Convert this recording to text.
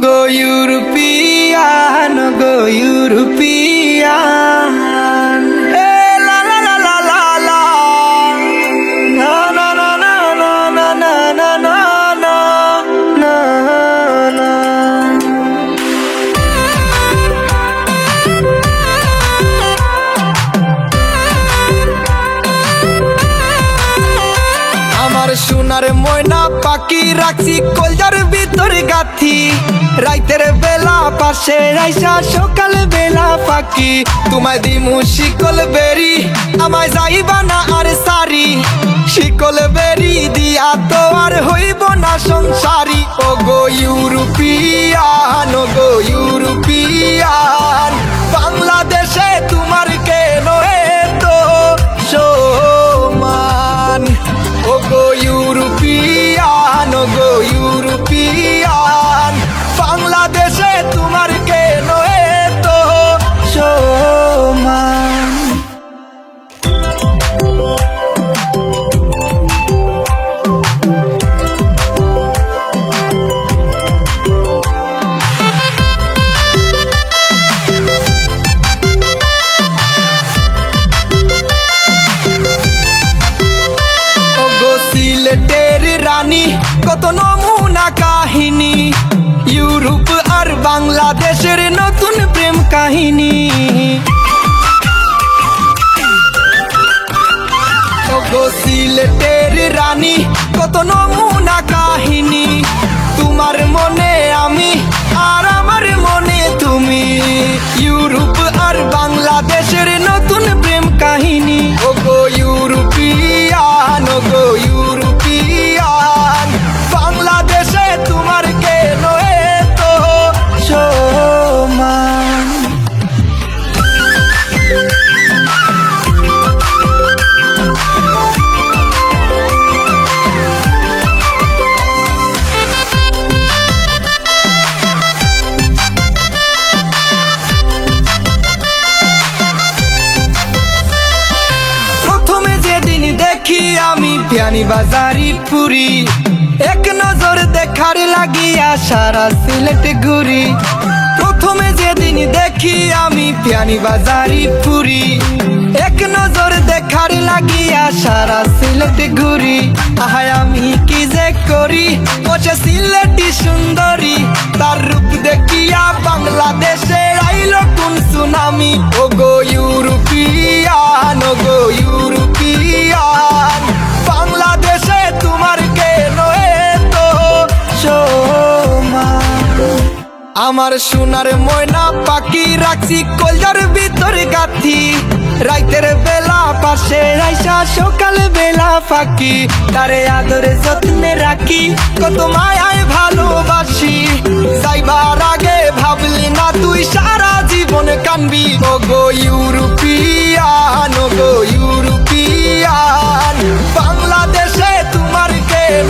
go European, go European. Hey, la la la la la la. Na na na na na na na na na na na. আমার সোনার ময়না পাখি রাখছি কলজার ভিতর গাথি, রাইতের বেলা পাশে আইসা সকাল বেলা পাখি। তোমায় দিমু শিকল বেরি, আমায় যাইবা না আর সারি, শিকল বেরি দিয়া তো আর হইব না সংসারী। ও গো ইউরোপিয়ান, ও গো ইউরোপিয়ান, বাংলাদেশে তোমার কেন এতো সম্মান? ও গো ইউরোপিয়ান, ও গো ইউরোপিয়ান, বাংলাদেশে তোমার কেন এতো সম্মান? সিলেটের রানী কত নমুনা কাহিনী, ইউরোপ আর বাংলাদেশের নতুন প্রেম কাহিনী। ওগো সিলেটের রানী কত নমুনা কাহিনী, তোমার মনে আমি আর আমার মনে তুমি, ইউরোপ আর বাংলাদেশের নতুন প্রেম কাহিনী। ওগো ইউরোপিয়ান, ওগো ইউরোপিয়ান, বাংলাদেশে তোমার কেন এতো সম্মান? দেখি আমি পিয়ানি বাজারি পুরি, এক নজর দেখার লাগিয়া সারা সিলেট ঘুরি। প্রথমে যেদিন দেখি আমি পিয়ানি বাজারি পুরি, এক নজর দেখার লাগিয়া সারা সিলেট ঘুরি। আহায় আমি কি যে করি, ও সে সিলেটি সুন্দরী, তার রূপ দেখিয়া বাংলাদেশে আইলো কোন সুনামি। ও গো ইউরোপিয়ান, ও গো ইউরোপিয়ান, বাংলাদেশে তোমার কেন এতো সম্মান? আমার সোনার ময়না পাখি রাখছি কলজার ভিতর গাথি, রাইতের বেলা পাশে আইসা সকাল বেলা ফাঁকি। তারে আদরে যত্নে রাখি, কত মায়ায় ভালোবাসি, যাইবার আগে ভাবলি না তুই সারা জীবন কানবি। ও গো ইউরোপিয়ান, ও গো ইউরোপিয়ান, বাংলাদেশে তোমার কেন